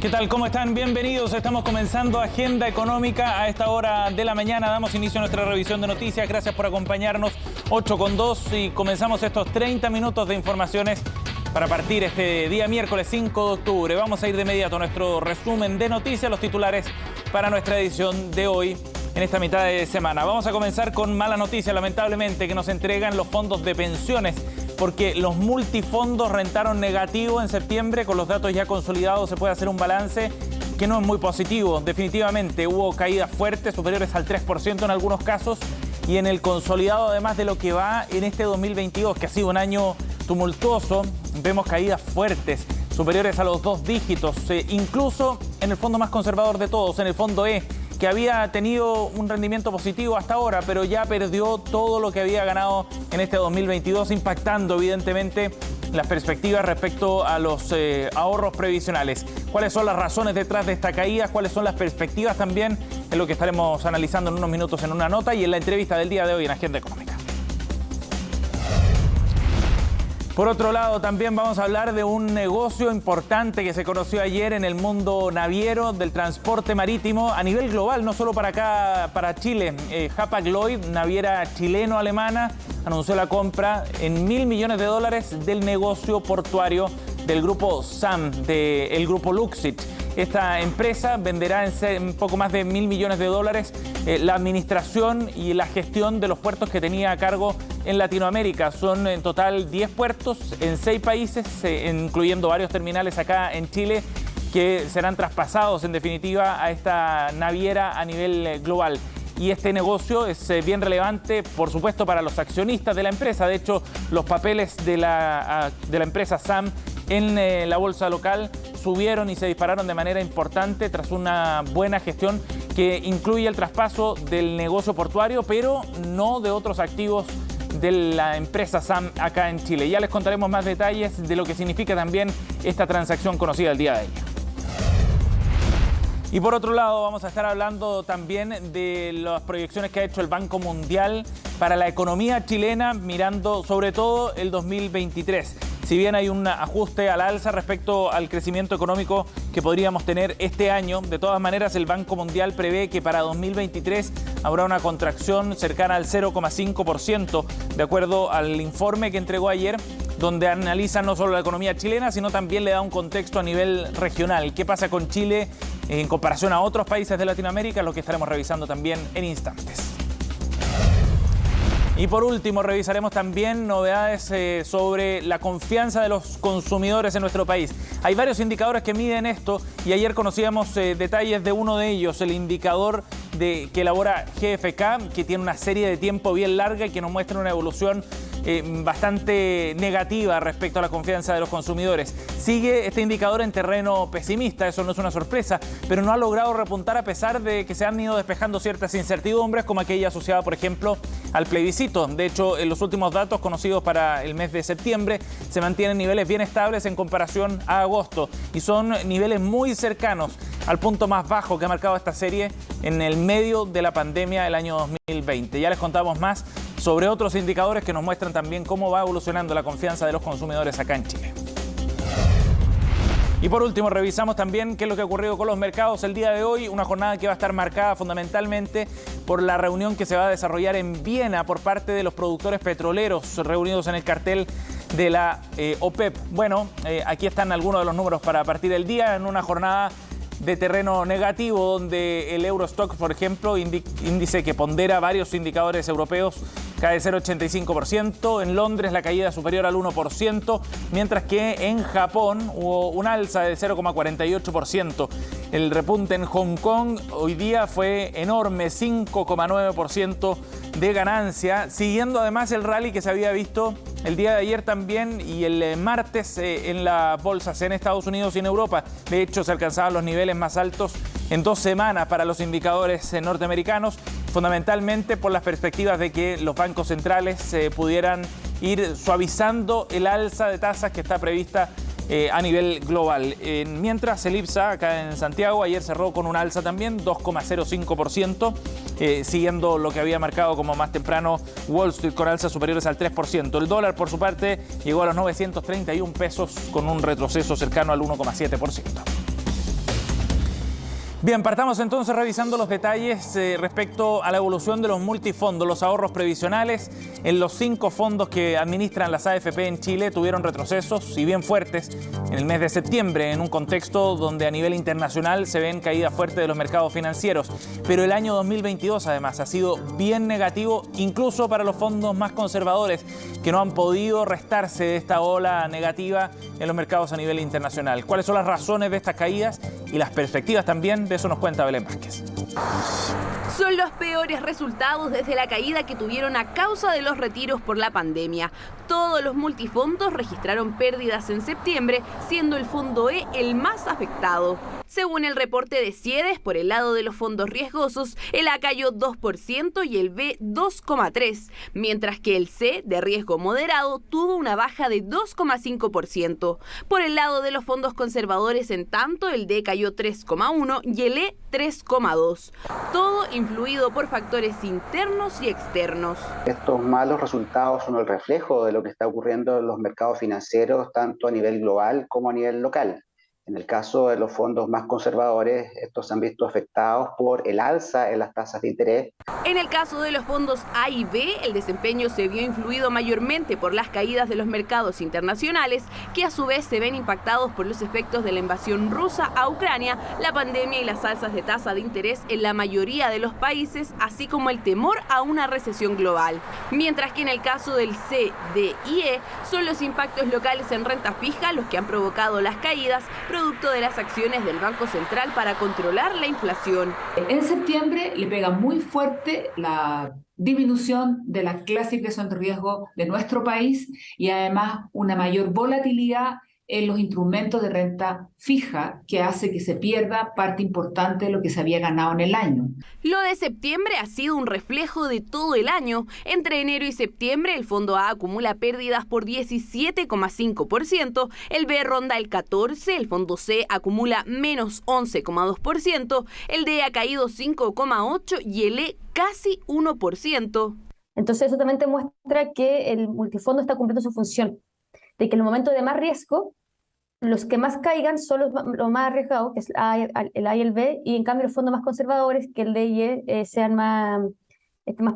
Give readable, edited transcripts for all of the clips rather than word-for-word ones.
¿Qué tal? ¿Cómo están? Bienvenidos. Estamos comenzando Agenda Económica a esta hora de la mañana. Damos inicio a nuestra revisión de noticias. Gracias por acompañarnos. 8:02 y comenzamos estos 30 minutos de informaciones para partir este día miércoles 5 de octubre. Vamos a ir de inmediato a nuestro resumen de noticias, los titulares para nuestra edición de hoy en esta mitad de semana. Vamos a comenzar con malas noticias, lamentablemente, que nos entregan los fondos de pensiones, porque los multifondos rentaron negativo en septiembre. Con los datos ya consolidados se puede hacer un balance que no es muy positivo. Definitivamente hubo caídas fuertes, superiores al 3% en algunos casos, y en el consolidado, además de lo que va en este 2022, que ha sido un año tumultuoso, vemos caídas fuertes, superiores a los 2 dígitos, incluso en el fondo más conservador de todos, en el fondo E, que había tenido un rendimiento positivo hasta ahora, pero ya perdió todo lo que había ganado en este 2022, impactando evidentemente las perspectivas respecto a los ahorros previsionales. ¿Cuáles son las razones detrás de esta caída? ¿Cuáles son las perspectivas también? Es lo que estaremos analizando en unos minutos en una nota y en la entrevista del día de hoy en Agenda Económica. Por otro lado, también vamos a hablar de un negocio importante que se conoció ayer en el mundo naviero del transporte marítimo a nivel global, no solo para acá, para Chile. Hapag-Lloyd, naviera chileno-alemana, anunció la compra en $1.000 millones del negocio portuario del grupo SAM, del grupo Luxit. Esta empresa venderá en poco más de $1.000 millones la administración y la gestión de los puertos que tenía a cargo en Latinoamérica. Son en total 10 puertos en 6 países, incluyendo varios terminales acá en Chile, que serán traspasados en definitiva a esta naviera a nivel global. Y este negocio es bien relevante, por supuesto, para los accionistas de la empresa. De hecho, los papeles de la empresa SAM en la bolsa local subieron y se dispararon de manera importante tras una buena gestión que incluye el traspaso del negocio portuario, pero no de otros activos de la empresa SAM acá en Chile. Ya les contaremos más detalles de lo que significa también esta transacción conocida el día de ayer. Y por otro lado, vamos a estar hablando también de las proyecciones que ha hecho el Banco Mundial para la economía chilena, mirando sobre todo el 2023. Si bien hay un ajuste al alza respecto al crecimiento económico que podríamos tener este año, de todas maneras el Banco Mundial prevé que para 2023 habrá una contracción cercana al 0,5%, de acuerdo al informe que entregó ayer, donde analiza no solo la economía chilena, sino también le da un contexto a nivel regional. ¿Qué pasa con Chile en comparación a otros países de Latinoamérica? Lo que estaremos revisando también en instantes. Y por último, revisaremos también novedades sobre la confianza de los consumidores en nuestro país. Hay varios indicadores que miden esto y ayer conocíamos detalles de uno de ellos, el indicador que elabora GfK, que tiene una serie de tiempo bien larga y que nos muestra una evolución bastante negativa respecto a la confianza de los consumidores. Sigue este indicador en terreno pesimista, eso no es una sorpresa, pero no ha logrado repuntar a pesar de que se han ido despejando ciertas incertidumbres, como aquella asociada, por ejemplo, al plebiscito. De hecho, en los últimos datos conocidos para el mes de septiembre se mantienen niveles bien estables en comparación a agosto y son niveles muy cercanos al punto más bajo que ha marcado esta serie en el medio de la pandemia del año 2020. Ya les contamos más sobre otros indicadores que nos muestran también cómo va evolucionando la confianza de los consumidores acá en Chile. Y por último, revisamos también qué es lo que ha ocurrido con los mercados el día de hoy, una jornada que va a estar marcada fundamentalmente por la reunión que se va a desarrollar en Viena por parte de los productores petroleros reunidos en el cartel de la OPEP. Bueno, aquí están algunos de los números para partir del día en una jornada de terreno negativo, donde el Eurostock, por ejemplo, índice que pondera varios indicadores europeos, cae 0,85%. En Londres la caída superior al 1%, mientras que en Japón hubo un alza de 0,48%. El repunte en Hong Kong hoy día fue enorme, 5,9% de ganancia, siguiendo además el rally que se había visto el día de ayer también y el martes en las bolsas en Estados Unidos y en Europa. De hecho, se alcanzaban los niveles más altos en 2 semanas para los indicadores norteamericanos, fundamentalmente por las perspectivas de que los bancos centrales pudieran ir suavizando el alza de tasas que está prevista a nivel global. Mientras el IPSA acá en Santiago ayer cerró con un alza también, 2,05%, siguiendo lo que había marcado como más temprano Wall Street con alzas superiores al 3%. El dólar, por su parte, llegó a los 931 pesos con un retroceso cercano al 1,7%. Bien, partamos entonces revisando los detalles respecto a la evolución de los multifondos. Los ahorros previsionales en los 5 fondos que administran las AFP en Chile tuvieron retrocesos y bien fuertes en el mes de septiembre, en un contexto donde a nivel internacional se ven caídas fuertes de los mercados financieros. Pero el año 2022 además ha sido bien negativo, incluso para los fondos más conservadores, que no han podido restarse de esta ola negativa en los mercados a nivel internacional. ¿Cuáles son las razones de estas caídas y las perspectivas también? De eso nos cuenta Belén Vázquez. Son los peores resultados desde la caída que tuvieron a causa de los retiros por la pandemia. Todos los multifondos registraron pérdidas en septiembre, siendo el fondo E el más afectado. Según el reporte de CIEDES, por el lado de los fondos riesgosos, el A cayó 2% y el B 2,3%, mientras que el C, de riesgo moderado, tuvo una baja de 2,5%. Por el lado de los fondos conservadores, en tanto, el D cayó 3,1% y el E 3,2%. Todo influido por factores internos y externos. Estos malos resultados son el reflejo de lo que está ocurriendo en los mercados financieros, tanto a nivel global como a nivel local. En el caso de los fondos más conservadores, estos se han visto afectados por el alza en las tasas de interés. En el caso de los fondos A y B, el desempeño se vio influido mayormente por las caídas de los mercados internacionales, que a su vez se ven impactados por los efectos de la invasión rusa a Ucrania, la pandemia y las alzas de tasa de interés en la mayoría de los países, así como el temor a una recesión global. Mientras que en el caso del C, D y E, son los impactos locales en renta fija los que han provocado las caídas, producto de las acciones del Banco Central para controlar la inflación. En septiembre le pega muy fuerte la disminución de la clasificación de riesgo de nuestro país y además una mayor volatilidad en los instrumentos de renta fija, que hace que se pierda parte importante de lo que se había ganado en el año. Lo de septiembre ha sido un reflejo de todo el año. Entre enero y septiembre, el fondo A acumula pérdidas por 17,5%, el B ronda el 14%, el fondo C acumula menos 11,2%, el D ha caído 5,8% y el E casi 1%. Entonces eso también te muestra que el multifondo está cumpliendo su función, de que en el momento de más riesgo, los que más caigan son los más arriesgados, que es el A y el B, y en cambio los fondos más conservadores, que el D y E, sean más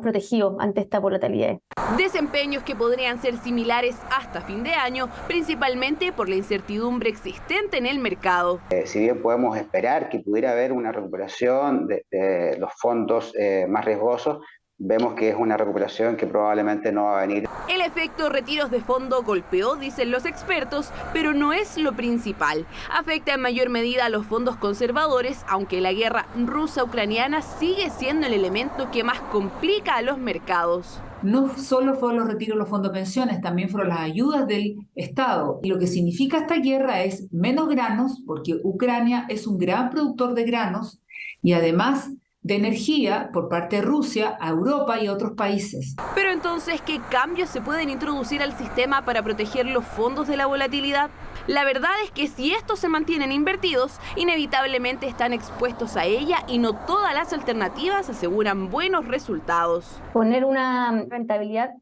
protegidos ante esta volatilidad. Desempeños que podrían ser similares hasta fin de año, principalmente por la incertidumbre existente en el mercado. Si bien podemos esperar que pudiera haber una recuperación de los fondos más riesgosos, vemos que es una recuperación que probablemente no va a venir. El efecto retiros de fondo golpeó, dicen los expertos, pero no es lo principal. Afecta en mayor medida a los fondos conservadores, aunque la guerra rusa-ucraniana sigue siendo el elemento que más complica a los mercados. No solo fueron los retiros de los fondos de pensiones, también fueron las ayudas del Estado. Y lo que significa esta guerra es menos granos, porque Ucrania es un gran productor de granos y además de energía por parte de Rusia a Europa y a otros países. Pero entonces, ¿qué cambios se pueden introducir al sistema para proteger los fondos de la volatilidad? La verdad es que si estos se mantienen invertidos, inevitablemente están expuestos a ella y no todas las alternativas aseguran buenos resultados. Poner una rentabilidad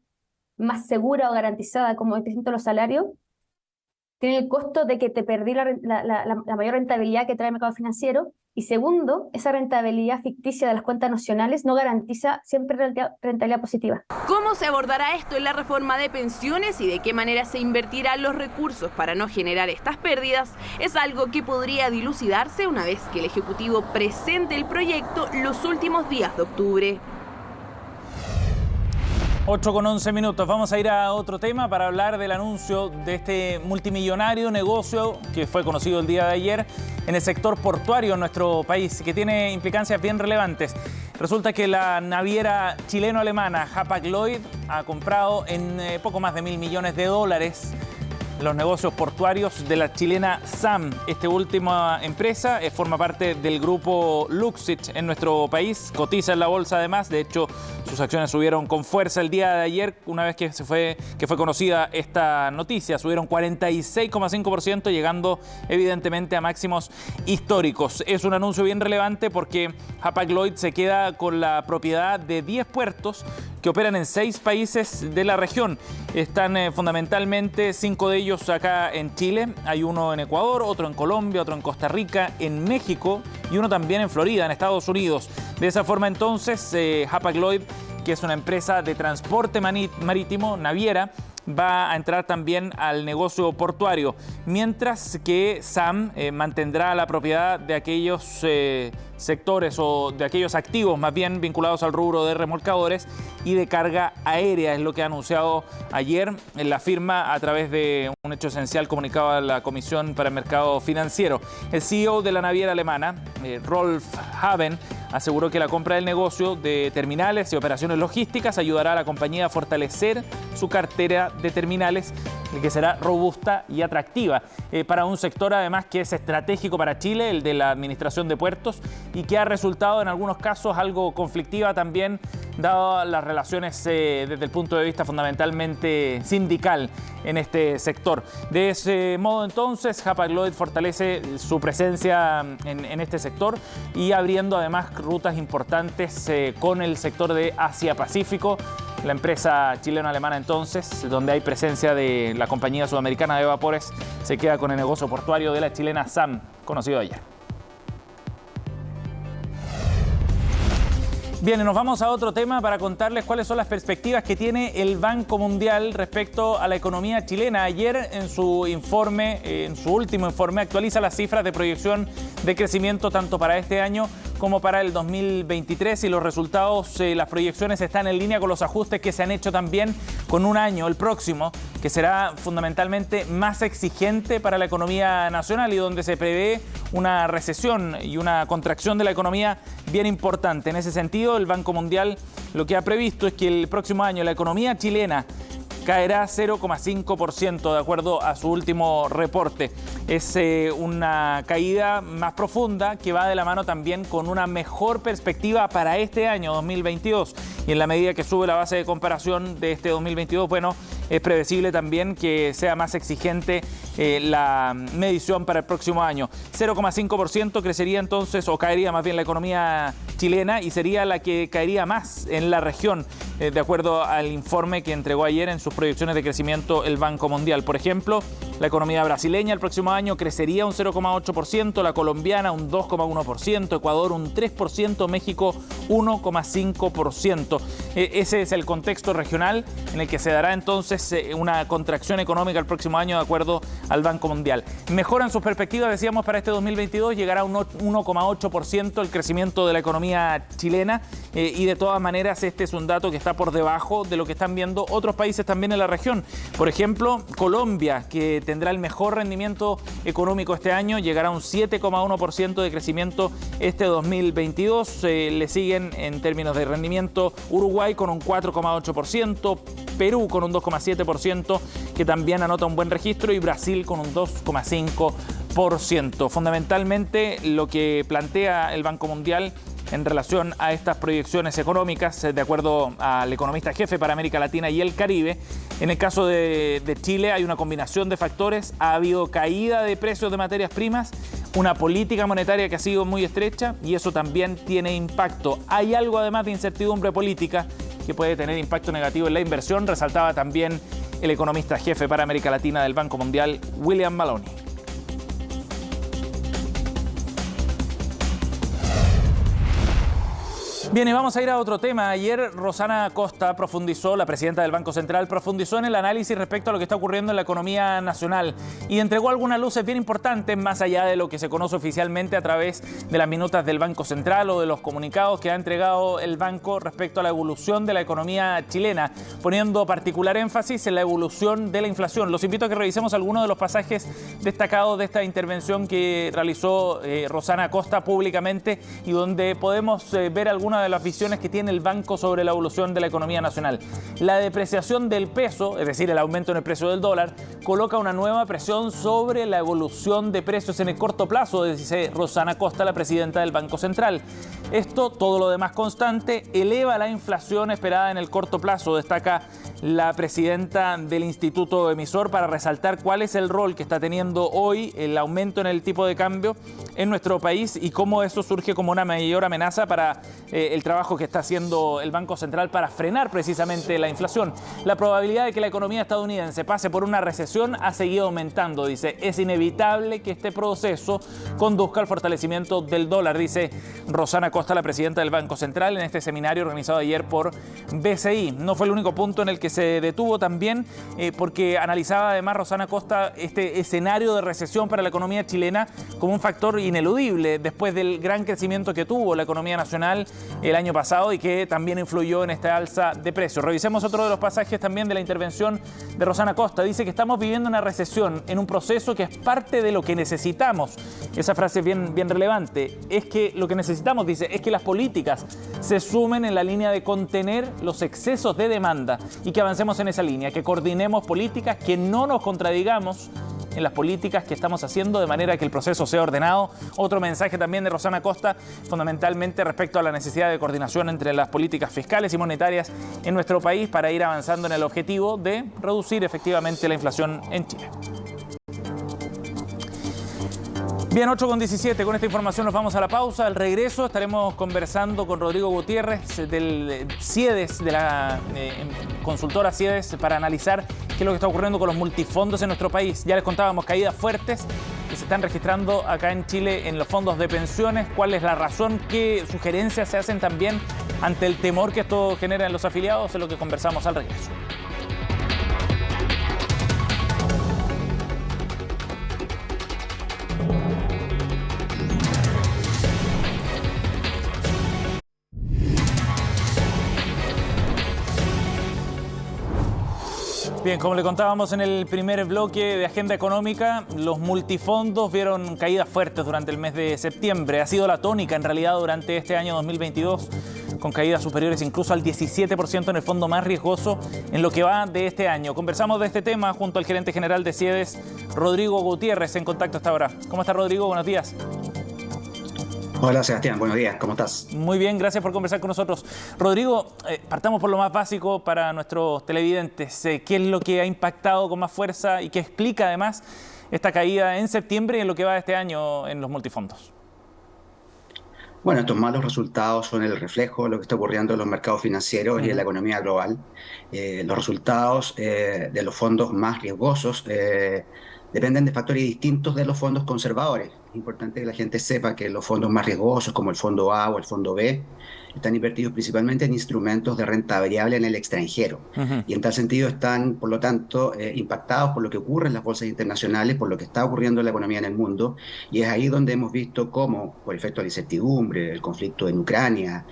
más segura o garantizada, como el crecimiento de los salarios, tiene el costo de que te perdí la mayor rentabilidad que trae el mercado financiero. Y segundo, esa rentabilidad ficticia de las cuentas nacionales no garantiza siempre rentabilidad positiva. ¿Cómo se abordará esto en la reforma de pensiones y de qué manera se invertirán los recursos para no generar estas pérdidas? Es algo que podría dilucidarse una vez que el Ejecutivo presente el proyecto los últimos días de octubre. 8:11 minutos. Vamos a ir a otro tema para hablar del anuncio de este multimillonario negocio que fue conocido el día de ayer en el sector portuario en nuestro país, que tiene implicancias bien relevantes. Resulta que la naviera chileno-alemana Hapag-Lloyd ha comprado en poco más de $1.000 millones los negocios portuarios de la chilena SAM. Esta última empresa forma parte del grupo Luxich en nuestro país, cotiza en la bolsa además. De hecho, sus acciones subieron con fuerza el día de ayer, una vez que fue conocida esta noticia. Subieron 46,5%, llegando evidentemente a máximos históricos. Es un anuncio bien relevante porque Hapag-Lloyd se queda con la propiedad de 10 puertos que operan en 6 países de la región. Están fundamentalmente 5 de ellos acá en Chile. Hay uno en Ecuador, otro en Colombia, otro en Costa Rica, en México y uno también en Florida, en Estados Unidos. De esa forma entonces, Hapag-Lloyd, que es una empresa de transporte marítimo, naviera, va a entrar también al negocio portuario, mientras que SAM mantendrá la propiedad de aquellos sectores o de aquellos activos más bien vinculados al rubro de remolcadores y de carga aérea. Es lo que ha anunciado ayer en la firma a través de un hecho esencial comunicado a la Comisión para el Mercado Financiero. El CEO de la naviera alemana, Rolf Haben, aseguró que la compra del negocio de terminales y operaciones logísticas ayudará a la compañía a fortalecer su cartera de terminales, que será robusta y atractiva para un sector además que es estratégico para Chile, el de la administración de puertos, y que ha resultado en algunos casos algo conflictiva también, dado las relaciones desde el punto de vista fundamentalmente sindical en este sector. De ese modo entonces Hapag-Lloyd fortalece su presencia en este sector y abriendo además rutas importantes con el sector de Asia-Pacífico. La empresa chileno-alemana entonces, donde hay presencia de la compañía sudamericana de vapores, se queda con el negocio portuario de la chilena SAM, conocido ayer. Bien, y nos vamos a otro tema para contarles cuáles son las perspectivas que tiene el Banco Mundial respecto a la economía chilena. Ayer en su informe, en su último informe, actualiza las cifras de proyección de crecimiento tanto para este año como para el 2023 y los resultados, las proyecciones están en línea con los ajustes que se han hecho también con un año, el próximo, que será fundamentalmente más exigente para la economía nacional y donde se prevé una recesión y una contracción de la economía bien importante. En ese sentido, el Banco Mundial lo que ha previsto es que el próximo año la economía chilena caerá 0,5% de acuerdo a su último reporte. Es una caída más profunda que va de la mano también con una mejor perspectiva para este año 2022. Y en la medida que sube la base de comparación de este 2022, bueno, es previsible también que sea más exigente la medición para el próximo año. 0,5% crecería entonces, o caería más bien la economía chilena y sería la que caería más en la región, de acuerdo al informe que entregó ayer en sus proyecciones de crecimiento el Banco Mundial. Por ejemplo, la economía brasileña el próximo año crecería un 0,8%, la colombiana un 2,1%, Ecuador un 3%, México 1,5%. Ese es el contexto regional en el que se dará entonces una contracción económica el próximo año de acuerdo al Banco Mundial. Mejoran sus perspectivas, decíamos, para este 2022, llegará a un 1,8% el crecimiento de la economía chilena y de todas maneras este es un dato que está por debajo de lo que están viendo otros países también en la región. Por ejemplo, Colombia, que tendrá el mejor rendimiento económico este año, llegará a un 7,1% de crecimiento este 2022. Le siguen en términos de rendimiento Uruguay con un 4,8%, Perú con un 2,7%, que también anota un buen registro, y Brasil con un 2,5%. Fundamentalmente lo que plantea el Banco Mundial en relación a estas proyecciones económicas, de acuerdo al economista jefe para América Latina y el Caribe, en el caso de Chile hay una combinación de factores. Ha habido caída de precios de materias primas, una política monetaria que ha sido muy estrecha y eso también tiene impacto. Hay algo además de incertidumbre política que puede tener impacto negativo en la inversión, resaltaba también el economista jefe para América Latina del Banco Mundial, William Maloney. Bien, y vamos a ir a otro tema. Ayer Rosana Acosta la presidenta del Banco Central, profundizó en el análisis respecto a lo que está ocurriendo en la economía nacional y entregó algunas luces bien importantes más allá de lo que se conoce oficialmente a través de las minutas del Banco Central o de los comunicados que ha entregado el banco respecto a la evolución de la economía chilena, poniendo particular énfasis en la evolución de la inflación. Los invito a que revisemos algunos de los pasajes destacados de esta intervención que realizó Rosana Acosta públicamente y donde podemos ver algunas de las visiones que tiene el banco sobre la evolución de la economía nacional. La depreciación del peso, es decir, el aumento en el precio del dólar, coloca una nueva presión sobre la evolución de precios en el corto plazo, dice Rosana Acosta, la presidenta del Banco Central. Esto, todo lo demás constante, eleva la inflación esperada en el corto plazo, destaca la presidenta del Instituto Emisor para resaltar cuál es el rol que está teniendo hoy el aumento en el tipo de cambio en nuestro país y cómo eso surge como una mayor amenaza para el trabajo que está haciendo el Banco Central para frenar precisamente la inflación. La probabilidad de que la economía estadounidense pase por una recesión ha seguido aumentando, dice. Es inevitable que este proceso conduzca al fortalecimiento del dólar, dice Rosana Costa, la presidenta del Banco Central, en este seminario organizado ayer por BCI. No fue el único punto en el que se detuvo también, porque analizaba además Rosana Costa este escenario de recesión para la economía chilena como un factor ineludible después del gran crecimiento que tuvo la economía nacional el año pasado y que también influyó en esta alza de precios. Revisemos otro de los pasajes también de la intervención de Rosana Costa. Dice que estamos viviendo una recesión en un proceso que es parte de lo que necesitamos. Esa frase es bien relevante. Es que lo que necesitamos, dice, es que las políticas se sumen en la línea de contener los excesos de demanda y que avancemos en esa línea, que coordinemos políticas, que no nos contradigamos en las políticas que estamos haciendo de manera que el proceso sea ordenado. Otro mensaje también de Rosana Costa, fundamentalmente respecto a la necesidad de coordinación entre las políticas fiscales y monetarias en nuestro país para ir avanzando en el objetivo de reducir efectivamente la inflación en Chile. Bien, 8:17. Con esta información nos vamos a la pausa. Al regreso estaremos conversando con Rodrigo Gutiérrez del CIEDES, de la consultora CIEDES, para analizar qué es lo que está ocurriendo con los multifondos en nuestro país. Ya les contábamos caídas fuertes que se están registrando acá en Chile en los fondos de pensiones. ¿Cuál es la razón? ¿Qué sugerencias se hacen también ante el temor que esto genera en los afiliados? Es lo que conversamos al regreso. Bien, como le contábamos en el primer bloque de Agenda Económica, los multifondos vieron caídas fuertes durante el mes de septiembre. Ha sido la tónica en realidad durante este año 2022, con caídas superiores incluso al 17% en el fondo más riesgoso en lo que va de este año. Conversamos de este tema junto al gerente general de CIEDES, Rodrigo Gutiérrez, en contacto hasta ahora. ¿Cómo está, Rodrigo? Buenos días. Hola, Sebastián, buenos días, ¿cómo estás? Muy bien, gracias por conversar con nosotros. Rodrigo, partamos por lo más básico para nuestros televidentes. ¿Qué es lo que ha impactado con más fuerza y qué explica además esta caída en septiembre y en lo que va de este año en los multifondos? Bueno, estos malos resultados son el reflejo de lo que está ocurriendo en los mercados financieros y en la economía global. Los resultados de los fondos más riesgosos dependen de factores distintos de los fondos conservadores. Es importante que la gente sepa que los fondos más riesgosos, como el fondo A o el fondo B, están invertidos principalmente en instrumentos de renta variable en el extranjero. Y en tal sentido están, por lo tanto, impactados por lo que ocurre en las bolsas internacionales, por lo que está ocurriendo en la economía en el mundo. Y es ahí donde hemos visto cómo, por efecto de la incertidumbre, el conflicto en Ucrania,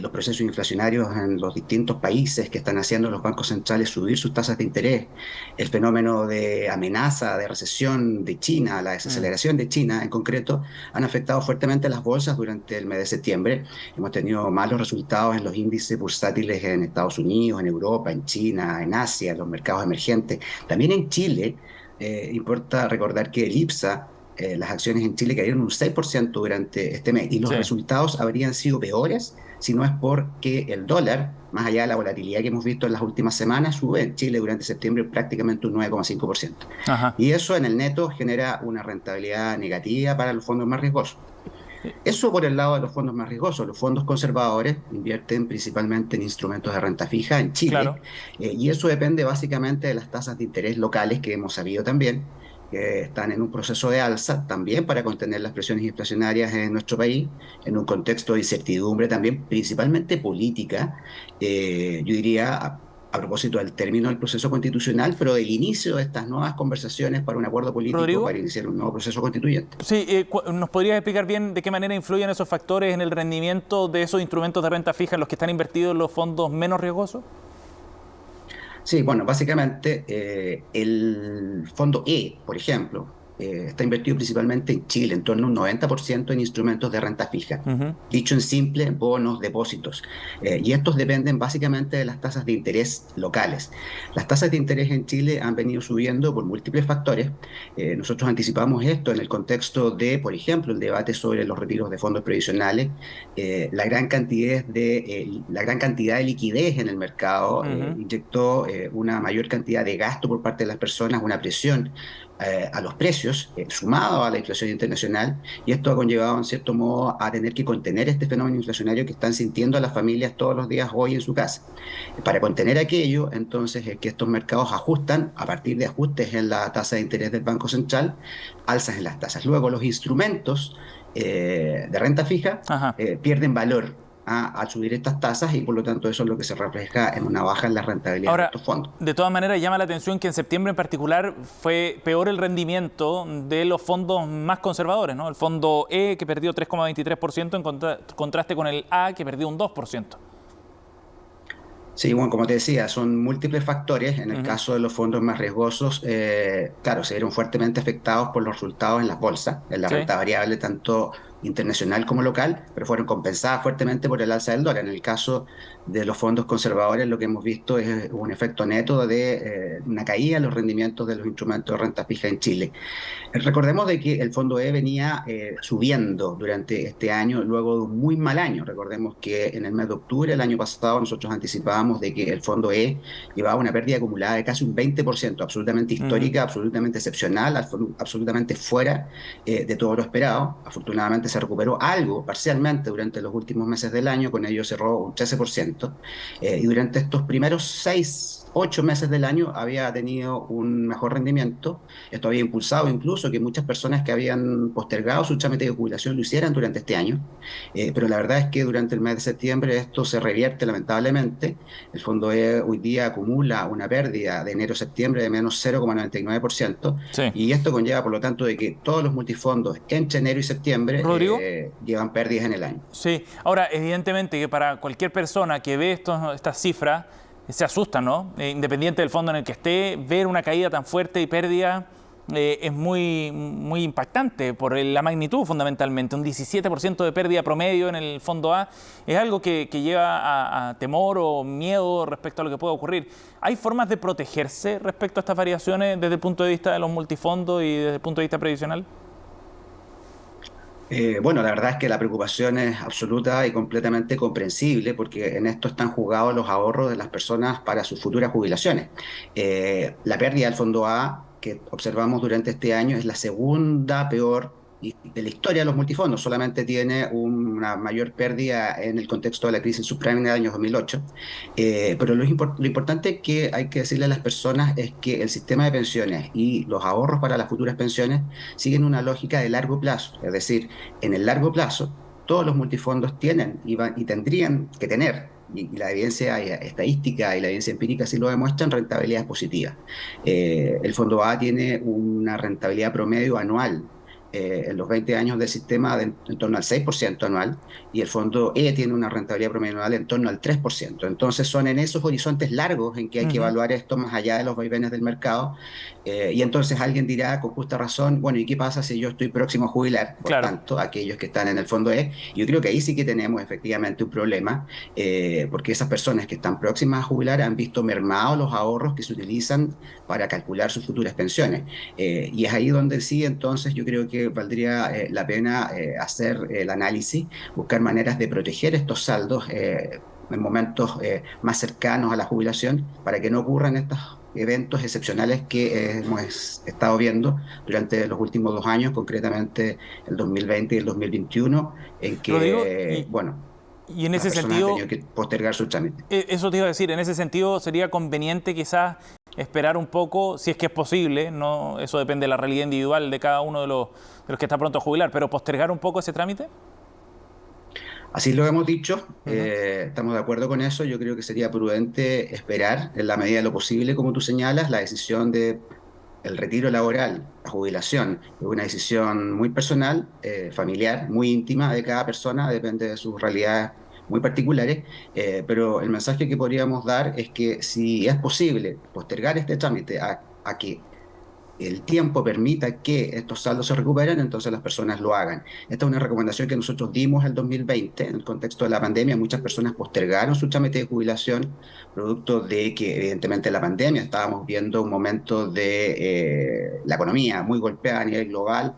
los procesos inflacionarios en los distintos países que están haciendo los bancos centrales subir sus tasas de interés, el fenómeno de amenaza, de recesión de China, la desaceleración de China en concreto, han afectado fuertemente a las bolsas durante el mes de septiembre. Hemos tenido malos resultados en los índices bursátiles en Estados Unidos, en Europa, en China, en Asia, en los mercados emergentes. También en Chile, importa recordar que el IPSA, las acciones en Chile cayeron un 6% durante este mes y los resultados habrían sido peores si no es porque el dólar, más allá de la volatilidad que hemos visto en las últimas semanas, sube en Chile durante septiembre prácticamente un 9,5%. Y eso en el neto genera una rentabilidad negativa para los fondos más riesgosos. Eso por el lado de los fondos más riesgosos. Los fondos conservadores invierten principalmente en instrumentos de renta fija en Chile, y eso depende básicamente de las tasas de interés locales que hemos sabido también, que están en un proceso de alza también para contener las presiones inflacionarias en nuestro país, en un contexto de incertidumbre también, principalmente política, yo diría, a propósito del término del proceso constitucional, pero del inicio de estas nuevas conversaciones para un acuerdo político, Rodrigo, para iniciar un nuevo proceso constituyente. Sí, ¿nos podrías explicar bien de qué manera influyen esos factores en el rendimiento de esos instrumentos de renta fija en los que están invertidos en los fondos menos riesgosos? Sí, bueno, básicamente el fondo E, por ejemplo, está invertido principalmente en Chile, en torno a un 90% en instrumentos de renta fija. Dicho en simple, bonos, depósitos. Y estos dependen básicamente de las tasas de interés locales. Las tasas de interés en Chile han venido subiendo por múltiples factores. Nosotros anticipamos esto en el contexto de, por ejemplo, el debate sobre los retiros de fondos previsionales, la gran cantidad de liquidez en el mercado inyectó una mayor cantidad de gasto por parte de las personas, una presión a los precios, sumado a la inflación internacional, y esto ha conllevado, en cierto modo, a tener que contener este fenómeno inflacionario que están sintiendo las familias todos los días hoy en su casa. Para contener aquello, entonces, es que estos mercados ajustan, a partir de ajustes en la tasa de interés del Banco Central, alzas en las tasas. Luego, los instrumentos de renta fija pierden valor al subir estas tasas, y por lo tanto eso es lo que se refleja en una baja en la rentabilidad de estos fondos. De todas maneras, llama la atención que en septiembre en particular fue peor el rendimiento de los fondos más conservadores, ¿no? El fondo E, que perdió 3,23%, en contraste con el A, que perdió un 2%. Sí, bueno, como te decía, son múltiples factores. En el caso de los fondos más riesgosos, claro, se vieron fuertemente afectados por los resultados en las bolsas, en la renta variable tanto internacional como local, pero fueron compensadas fuertemente por el alza del dólar. En el caso de los fondos conservadores, lo que hemos visto es un efecto neto de una caída en los rendimientos de los instrumentos de renta fija en Chile. Recordemos de que el fondo E venía subiendo durante este año, luego de un muy mal año. Recordemos que en el mes de octubre del año pasado nosotros anticipábamos de que el fondo E llevaba una pérdida acumulada de casi un 20%, absolutamente histórica, absolutamente excepcional, absolutamente fuera de todo lo esperado. Afortunadamente se recuperó algo parcialmente durante los últimos meses del año, con ello cerró un 13%, y durante estos primeros 8 meses del año había tenido un mejor rendimiento. Esto había impulsado incluso que muchas personas que habían postergado su trámite de jubilación lo hicieran durante este año, pero la verdad es que durante el mes de septiembre esto se revierte lamentablemente. El fondo E hoy día acumula una pérdida de enero-septiembre de menos 0,99%, y esto conlleva por lo tanto de que todos los multifondos entre enero y septiembre llevan pérdidas en el año. Sí, ahora evidentemente que para cualquier persona que ve estas cifras se asusta, ¿no? Independiente del fondo en el que esté, ver una caída tan fuerte y pérdida es muy, muy impactante por la magnitud fundamentalmente. Un 17% de pérdida promedio en el fondo A es algo que lleva a temor o miedo respecto a lo que pueda ocurrir. ¿Hay formas de protegerse respecto a estas variaciones desde el punto de vista de los multifondos y desde el punto de vista previsional? Bueno, la verdad es que la preocupación es absoluta y completamente comprensible, porque en esto están jugados los ahorros de las personas para sus futuras jubilaciones. La pérdida del fondo A que observamos durante este año es la segunda peor de la historia de los multifondos. Solamente tiene una mayor pérdida en el contexto de la crisis subprime del año 2008. Pero lo importante que hay que decirle a las personas es que el sistema de pensiones y los ahorros para las futuras pensiones siguen una lógica de largo plazo. Es decir, en el largo plazo, todos los multifondos tienen y tendrían que tener, y la evidencia estadística y la evidencia empírica sí lo demuestran, rentabilidades positivas. El fondo A tiene una rentabilidad promedio anual en los 20 años del sistema en torno al 6% anual, y el fondo E tiene una rentabilidad promedio anual en torno al 3%. Entonces son en esos horizontes largos en que hay que evaluar esto más allá de los vaivenes del mercado, y entonces alguien dirá con justa razón, bueno, ¿y qué pasa si yo estoy próximo a jubilar? Por tanto, aquellos que están en el fondo E, yo creo que ahí sí que tenemos efectivamente un problema, porque esas personas que están próximas a jubilar han visto mermados los ahorros que se utilizan para calcular sus futuras pensiones, y es ahí donde sí, entonces yo creo que valdría la pena hacer el análisis, buscar maneras de proteger estos saldos en momentos más cercanos a la jubilación, para que no ocurran estos eventos excepcionales que hemos estado viendo durante los últimos 2 años, concretamente el 2020 y el 2021, en que, y en ese sentido han tenido que postergar su trámite. Eso te iba a decir, en ese sentido sería conveniente quizás esperar un poco, si es que es posible, no, eso depende de la realidad individual de cada uno de los que está pronto a jubilar, pero postergar un poco ese trámite. Así lo hemos dicho, estamos de acuerdo con eso. Yo creo que sería prudente esperar, en la medida de lo posible, como tú señalas, la decisión de el retiro laboral, la jubilación, es una decisión muy personal, familiar, muy íntima de cada persona, depende de sus realidades muy particulares, pero el mensaje que podríamos dar es que si es posible postergar este trámite a que el tiempo permita que estos saldos se recuperen, entonces las personas lo hagan. Esta es una recomendación que nosotros dimos el 2020 en el contexto de la pandemia. Muchas personas postergaron su trámite de jubilación producto de que evidentemente la pandemia estábamos viendo un momento de la economía muy golpeada a nivel global.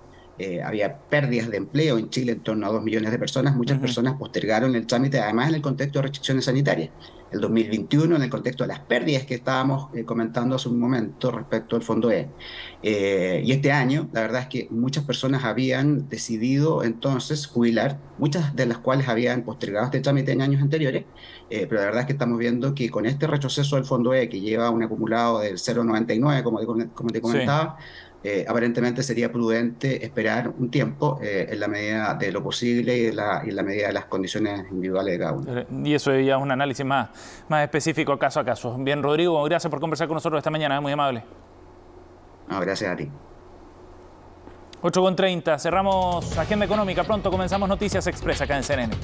Había pérdidas de empleo en Chile en torno a 2 millones de personas. Muchas personas postergaron el trámite, además en el contexto de restricciones sanitarias. El 2021, en el contexto de las pérdidas que estábamos comentando hace un momento respecto al Fondo E. Y este año, la verdad es que muchas personas habían decidido entonces jubilar, muchas de las cuales habían postergado este trámite en años anteriores, pero la verdad es que estamos viendo que con este retroceso del Fondo E, que lleva un acumulado del 0,99, como te comentaba, sí. Aparentemente sería prudente esperar un tiempo en la medida de lo posible y en la medida de las condiciones individuales de cada uno. Y eso ya es un análisis más específico caso a caso. Bien, Rodrigo, gracias por conversar con nosotros esta mañana, muy amable. No, gracias a ti. 8:30, cerramos Agenda Económica. Pronto comenzamos Noticias Express acá en CNN.